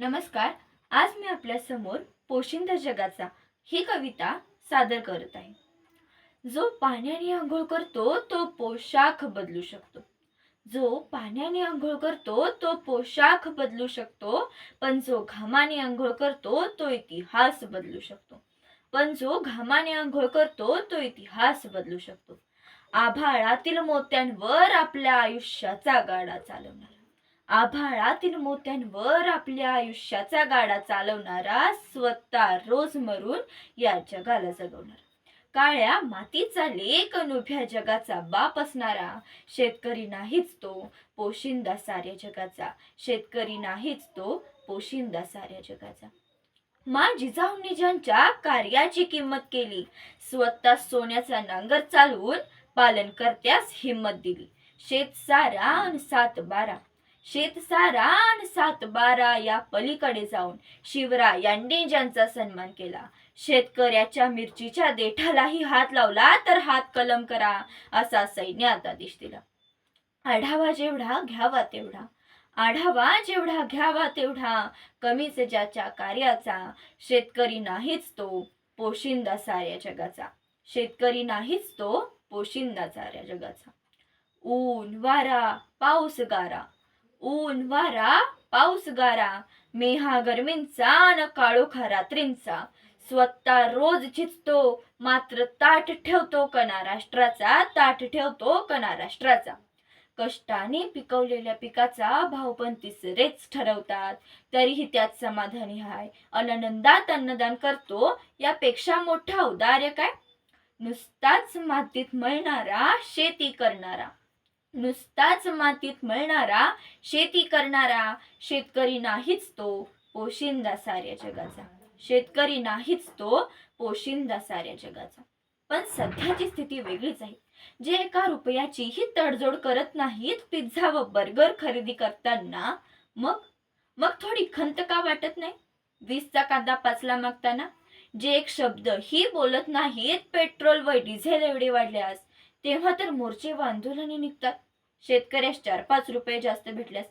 नमस्कार. आज मी आपल्या समोर पोशिंदा जगाचा ही कविता सादर करत आहे. जो पाण्याने आंघोळ करतो तो पोशाख बदलू शकतो. जो पाण्याने आंघोळ करतो तो पोशाख बदलू शकतो, पण जो घामाने आंघोळ करतो तो इतिहास बदलू शकतो. पण जो घामाने आंघोळ करतो तो इतिहास बदलू शकतो. आभाळातील मोत्यांवर आपल्या आयुष्याचा गाडा चालवणारा. आभाळातील मोत्यांवर आपल्या आयुष्याचा गाडा चालवणारा, स्वतः रोज मरून या जगाला जगवणारा. काळ्या मातीचा लेक अन उभ्या जगाचा बाप असणारा. शेतकरी नाहीच तो पोशिंदा साऱ्या जगाचा. शेतकरी नाहीच तो पोशिंदा साऱ्या जगाचा. माँ जिजाऊंनी ज्यांच्या कार्याची किंमत केली, स्वतः सोन्याचा नांगर चालवून पालनकर्त्यास हिंमत दिली. शेतसारा अन सातबारा, शेतसारा अन सातबारा या पलीकडे जाऊन शिवरायांनी ज्यांचा सन्मान केला. शेतकऱ्याच्या मिरचीच्या देठालाही हात लावला तर हात कलम करा, असा सैन्यात आदेश दिला. आढावा जेवढा घ्यावा तेवढा, आढावा जेवढा घ्यावा तेवढा, कमीच ज्याच्या कार्याचा. शेतकरी नाहीच तो पोशिंदा साऱ्या जगाचा. शेतकरी नाहीच तो पोशिंदा साऱ्या जगाचा. ऊन वारा पाऊस गारा, ऊन वारा पाऊस गारा, मेहा गरमींचा न काळोखा रात्रींचा. स्वतः रोज झिजतो मात्र ताट ठेवतो कणा राष्ट्राचा. ताट ठेवतो कणा राष्ट्राचा. कष्टाने पिकवलेल्या पिकाचा भाव पण तिसरेच ठरवतात, तरीही त्यात समाधानी हाय. आनंदात अन्नदान करतो, यापेक्षा मोठा औदार्य काय. नुसताच मातीत मळणारा शेती करणारा, नुसताच मातीत मळणारा शेती करणारा. शेतकरी नाहीच तो पोशिंदा साऱ्या जगाचा. शेतकरी नाहीच तो पोशिंदा साऱ्या जगाचा. पण सध्याची स्थिती वेगळीच आहे. जे एका रुपयाचीही तडजोड करत नाहीत पिझ्झा व बर्गर खरेदी करताना, मग मग थोडी खंत का वाटत नाही 20चा कांदा 5ला मागताना. जे एक शब्द ही बोलत नाहीत पेट्रोल व डिझेल एवढे वाढल्यास, तेव्हा तर मोर्चे व आंदोलने निघतात. शेतकऱ्यास 4-5 रुपये जास्त भेटल्यास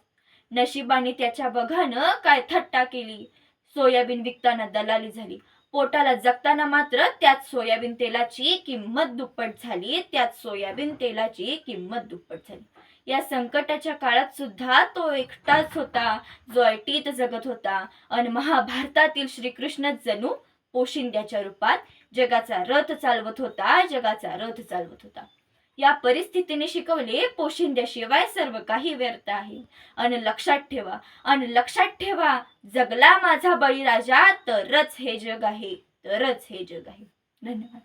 नशिबाने त्याच्या बघानं काय थट्टा केली. सोयाबीन विकताना दलाली झाली, पोटाला जगताना मात्र त्यात सोयाबीन तेलाची किंमत दुप्पट झाली. त्यात सोयाबीन तेलाची किंमत दुप्पट झाली. या संकटाच्या काळात सुद्धा तो एकटाच होता जो ऐटीत जगत होता. अन महाभारतातील श्रीकृष्ण जणू पोशिंद्याच्या रूपात जगाचा रथ चालवत होता, जगाचा रथ चालवत होता. या परिस्थितीने शिकवले पोशिंद्याशिवाय सर्व काही व्यर्थ आहे. अन लक्षात ठेवा, जगला माझा बळीराजा तरच हे जग आहे, तरच हे जग आहे. धन्यवाद.